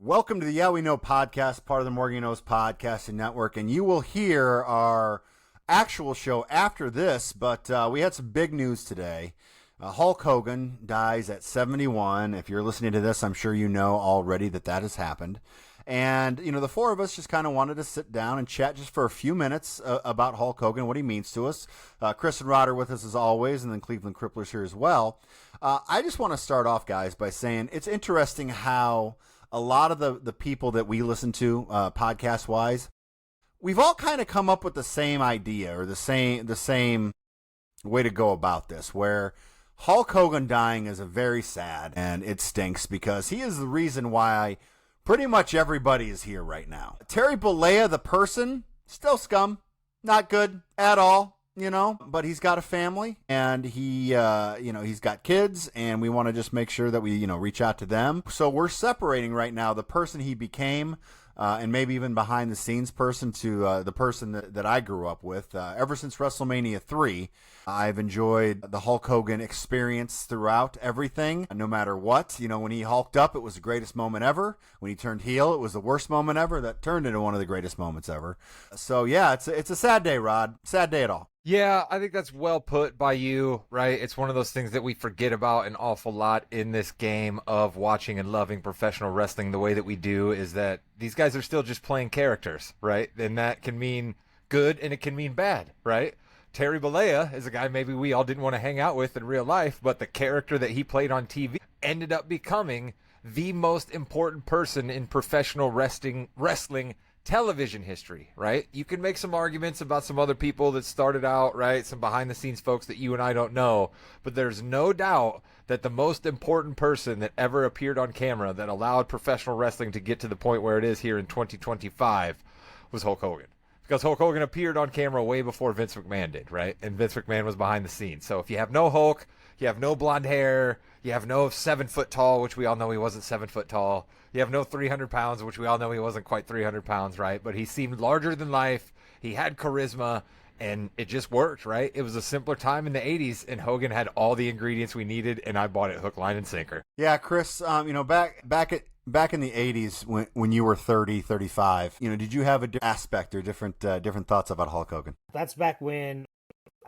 Welcome to the Yeah We Know podcast, part of the Morgan Knows Podcasting Network, and you will hear our actual show after this, but we had some big news today. Hulk Hogan dies at 71. If you're listening to this, I'm sure you know already that has happened. And, the four of us just kind of wanted to sit down and chat just for a few minutes about Hulk Hogan, what he means to us. Chris and Rod are with us as always, and then Cleveland Cripplers here as well. I just want to start off, guys, by saying it's interesting how a lot of the people that we listen to, podcast-wise, we've all kind of come up with the same idea or the same way to go about this, where Hulk Hogan dying is a very sad, and it stinks because he is the reason why pretty much everybody is here right now. Terry Bollea, the person, still scum, not good at all. But he's got a family, and he's got kids, and we want to just make sure that we, reach out to them. So we're separating right now the person he became, and maybe even behind the scenes person to the person that I grew up with. Ever since WrestleMania 3, I've enjoyed the Hulk Hogan experience throughout everything, no matter what. When he hulked up, it was the greatest moment ever. When he turned heel, it was the worst moment ever. That turned into one of the greatest moments ever. So yeah, it's a sad day, Rod. Sad day at all. Yeah, I think that's well put by you, right? It's one of those things that we forget about an awful lot in this game of watching and loving professional wrestling the way that we do, is that these guys are still just playing characters, right? And that can mean good and it can mean bad, right? Terry Bollea is a guy maybe we all didn't want to hang out with in real life, but the character that he played on TV ended up becoming the most important person in professional wrestling television history, right? You can make some arguments about some other people that started out, right? Some behind the scenes folks that you and I don't know, but there's no doubt that the most important person that ever appeared on camera that allowed professional wrestling to get to the point where it is here in 2025 was Hulk Hogan. Because Hulk Hogan appeared on camera way before Vince McMahon did, right? And Vince McMahon was behind the scenes. So if you have no Hulk, you have no blonde hair, you have no 7 foot tall, which we all know he wasn't 7 foot tall. You have no 300 pounds, which we all know he wasn't quite 300 pounds, right? But he seemed larger than life. He had charisma, and it just worked, right? It was a simpler time in the 80s, and Hogan had all the ingredients we needed, and I bought it hook, line, and sinker. Yeah, Chris, back in the 80s when you were 30, 35, did you have a different aspect or different thoughts about Hulk Hogan? That's back when,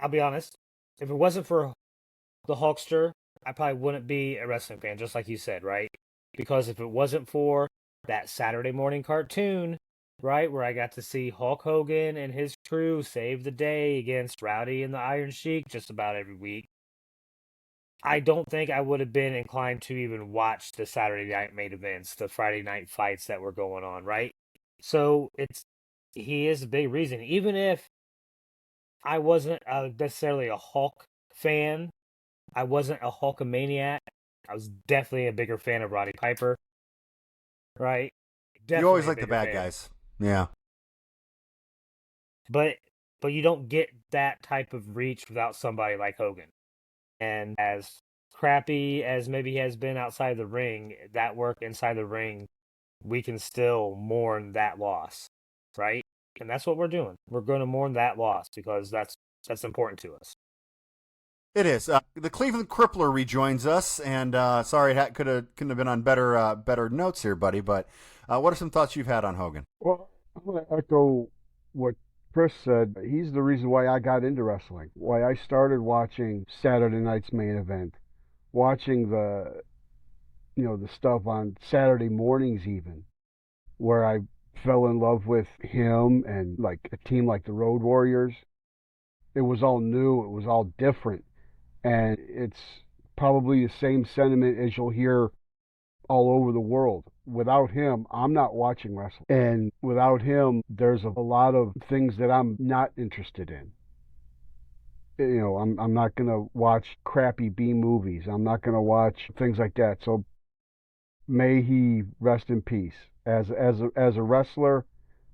I'll be honest, if it wasn't for the Hulkster, I probably wouldn't be a wrestling fan, just like you said, right? Because if it wasn't for that Saturday morning cartoon, right, where I got to see Hulk Hogan and his crew save the day against Rowdy and the Iron Sheik just about every week, I don't think I would have been inclined to even watch the Saturday night main events, the Friday night fights that were going on, right? So he is a big reason. Even if I wasn't necessarily a Hulk fan, I wasn't a Hulkamaniac, I was definitely a bigger fan of Roddy Piper, right? Definitely you always like the bad guys. Yeah. But you don't get that type of reach without somebody like Hogan. And as crappy as maybe he has been outside the ring, that work inside the ring, we can still mourn that loss, right? And that's what we're doing. We're going to mourn that loss because that's important to us. It is. The Cleveland Crippler rejoins us, and sorry, it couldn't have been on better notes here, buddy. But what are some thoughts you've had on Hogan? Well, I'm going to echo what Chris said. He's the reason why I got into wrestling, why I started watching Saturday night's main event, watching the stuff on Saturday mornings even, where I fell in love with him and like a team like the Road Warriors. It was all new. It was all different. And it's probably the same sentiment as you'll hear all over the world. Without him, I'm not watching wrestling. And without him, there's a lot of things that I'm not interested in. I'm not going to watch crappy B movies. I'm not going to watch things like that. So may he rest in peace. As a wrestler,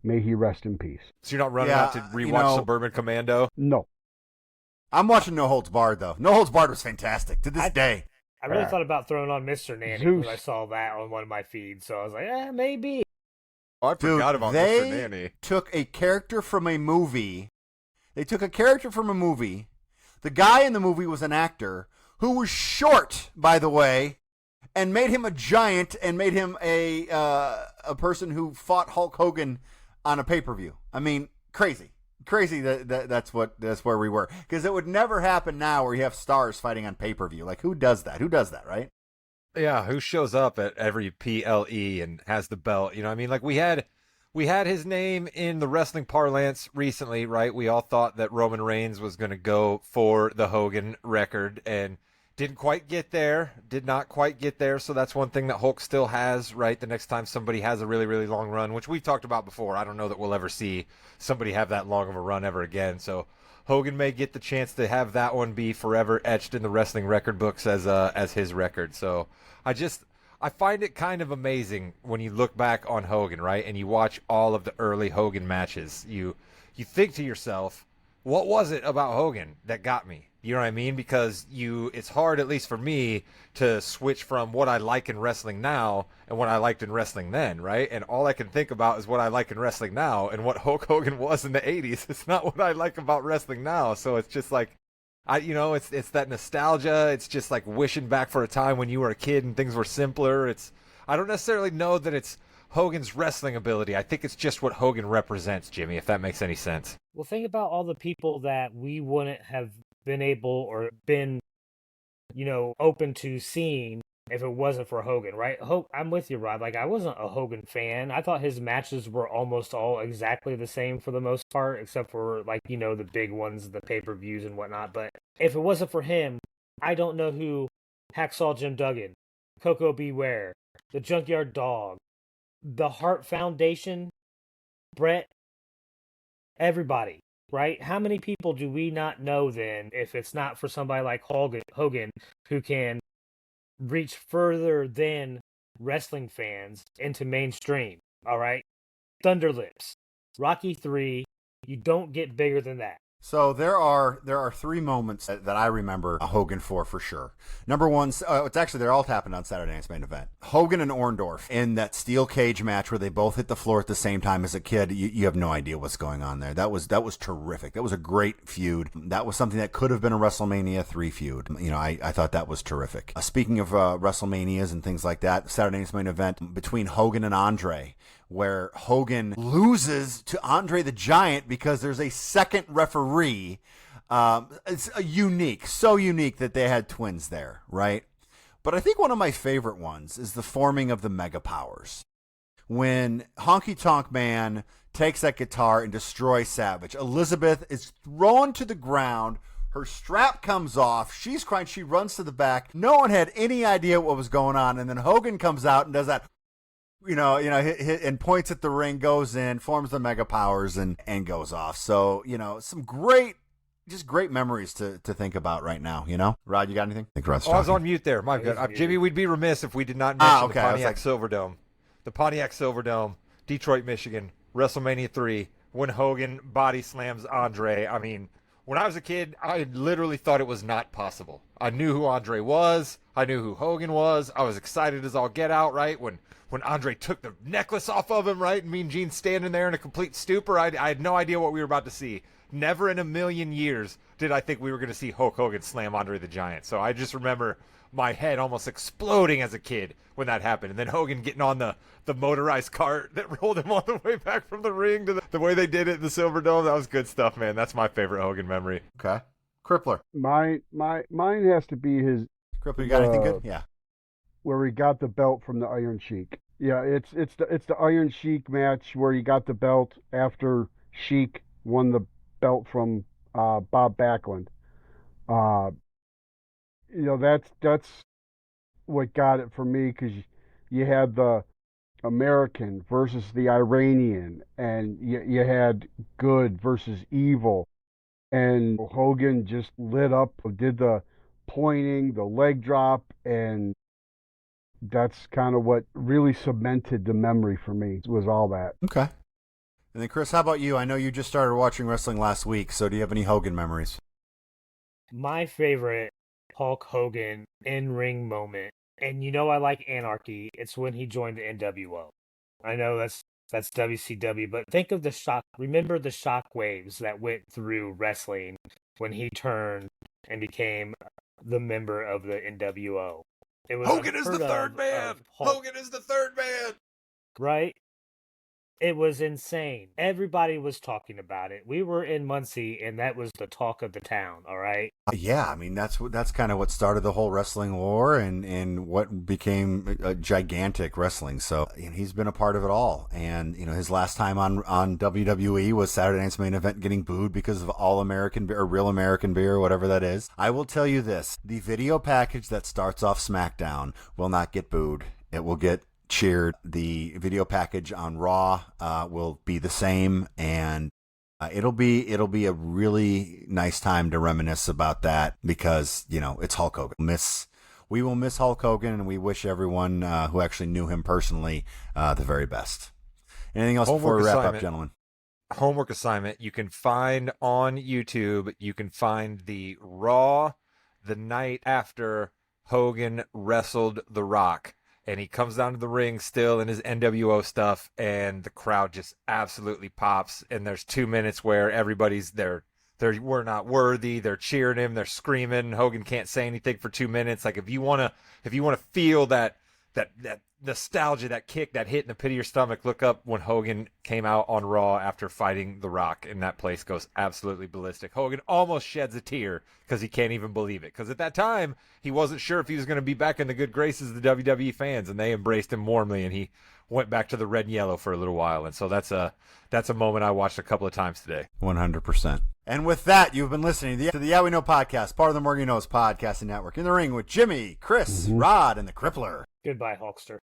may he rest in peace. So you're not running out to rewatch Suburban Commando? No. I'm watching No Holds Barred, though. No Holds Barred was fantastic to this day. I really thought about throwing on Mr. Nanny because I saw that on one of my feeds. So I was like, maybe. Oh, I forgot about Mr. Nanny. They took a character from a movie. The guy in the movie was an actor who was short, by the way, and made him a giant and made him a person who fought Hulk Hogan on a pay-per-view. I mean, crazy that's where we were, because it would never happen now where you have stars fighting on pay-per-view. Like, who does that, right? Yeah, who shows up at every PLE and has the belt? You know what I mean? Like, we had his name in the wrestling parlance recently, right? We all thought that Roman Reigns was going to go for the Hogan record and did not quite get there. So that's one thing that Hulk still has, right? The next time somebody has a really, really long run, which we've talked about before, I don't know that we'll ever see somebody have that long of a run ever again. So Hogan may get the chance to have that one be forever etched in the wrestling record books as his record. So I find it kind of amazing when you look back on Hogan, right? And you watch all of the early Hogan matches. You think to yourself, what was it about Hogan that got me? You know what I mean? Because it's hard, at least for me, to switch from what I like in wrestling now and what I liked in wrestling then, right? And all I can think about is what I like in wrestling now, and what Hulk Hogan was in the 80s. It's not what I like about wrestling now. So it's just like, it's that nostalgia. It's just like wishing back for a time when you were a kid and things were simpler. I don't necessarily know that it's Hogan's wrestling ability. I think it's just what Hogan represents, Jimmy, if that makes any sense. Well, think about all the people that we wouldn't have been able or been, open to seeing if it wasn't for Hogan, right? I'm with you, Rod. Like, I wasn't a Hogan fan. I thought his matches were almost all exactly the same for the most part, except for, like, the big ones, the pay-per-views and whatnot. But if it wasn't for him, I don't know who Hacksaw Jim Duggan, Coco Beware, the Junkyard Dog, the Hart Foundation, Brett, everybody, right? How many people do we not know then if it's not for somebody like Hogan who can reach further than wrestling fans into mainstream, all right? Thunderlips, Rocky 3, you don't get bigger than that. So there are three moments that I remember Hogan for sure. Number one, they're all happened on Saturday Night's Main Event. Hogan and Orndorff in that steel cage match where they both hit the floor at the same time. As a kid, you have no idea what's going on there. That was terrific. That was a great feud. That was something that could have been a WrestleMania 3 feud. I thought that was terrific. Speaking of WrestleManias and things like that, Saturday Night's Main Event between Hogan and Andre, where Hogan loses to Andre the Giant because there's a second referee. It's so unique that they had twins there, right? But I think one of my favorite ones is the forming of the Mega Powers. When Honky Tonk Man takes that guitar and destroys Savage, Elizabeth is thrown to the ground. Her strap comes off. She's crying. She runs to the back. No one had any idea what was going on. And then Hogan comes out and does that, hit and points at the ring, goes in, forms the Mega Powers, and goes off. So, some great memories to think about right now, Rod, you got anything? I was on mute there. My God. Jimmy, we'd be remiss if we did not mention the Pontiac Silverdome. The Pontiac Silverdome, Detroit, Michigan, WrestleMania 3, when Hogan body slams Andre. I mean, when I was a kid, I literally thought it was not possible. I knew who Andre was. I knew who Hogan was. I was excited as all get out, right? When Andre took the necklace off of him, right? And Mean Gene standing there in a complete stupor. I had no idea what we were about to see. Never in a million years did I think we were going to see Hulk Hogan slam Andre the Giant. So I just remember my head almost exploding as a kid when that happened. And then Hogan getting on the motorized cart that rolled him all the way back from the ring to the way they did it in the Silverdome. That was good stuff, man. That's my favorite Hogan memory. Okay. Crippler. Mine has to be his... Crippler, you got anything good? Yeah. Where he got the belt from the Iron Sheik. Yeah, it's the Iron Sheik match where he got the belt after Sheik won the belt from Bob Backlund. That's what got it for me, because you had the American versus the Iranian, and you had good versus evil, and Hogan just lit up, did the pointing, the leg drop, and that's kind of what really cemented the memory for me, was all that. Okay. And then, Chris, how about you? I know you just started watching wrestling last week, so do you have any Hogan memories? My favorite Hulk Hogan in-ring moment, and I like Anarchy, it's when he joined the NWO. I know that's WCW, but think of remember the shock waves that went through wrestling when he turned and became the member of the NWO. It was Hogan is the unheard third of man. Hulk, Hogan is the third man. right? It was insane. Everybody was talking about it. We were in Muncie, and that was the talk of the town. All right. Yeah, I mean that's kind of what started the whole wrestling war and what became a gigantic wrestling. So he's been a part of it all. And his last time on WWE was Saturday Night's Main Event getting booed because of All American Beer or Real American Beer or whatever that is. I will tell you this: the video package that starts off SmackDown will not get booed. It will get cheered. The video package on Raw will be the same, and it'll be a really nice time to reminisce about that because it's Hulk Hogan. We will miss Hulk Hogan, and we wish everyone who actually knew him personally the very best. Anything else before we wrap up, gentlemen? Homework assignment. You can find on YouTube. You can find the Raw the night after Hogan wrestled The Rock. And he comes down to the ring still in his NWO stuff, and the crowd just absolutely pops. And there's 2 minutes where everybody's there. We're not worthy. They're cheering him. They're screaming. Hogan can't say anything for 2 minutes. Like if you wanna feel that nostalgia, that kick, that hit in the pit of your stomach, look up when Hogan came out on Raw after fighting The Rock, and that place goes absolutely ballistic. Hogan almost sheds a tear because he can't even believe it. Because at that time, he wasn't sure if he was going to be back in the good graces of the WWE fans, and they embraced him warmly, and he went back to the red and yellow for a little while. And so that's a moment I watched a couple of times today. 100%. And with that, you've been listening to the Yeah We Know podcast, part of the More You Knows podcasting network. In the ring with Jimmy, Chris, Rod, and the Crippler. Goodbye, Hulkster.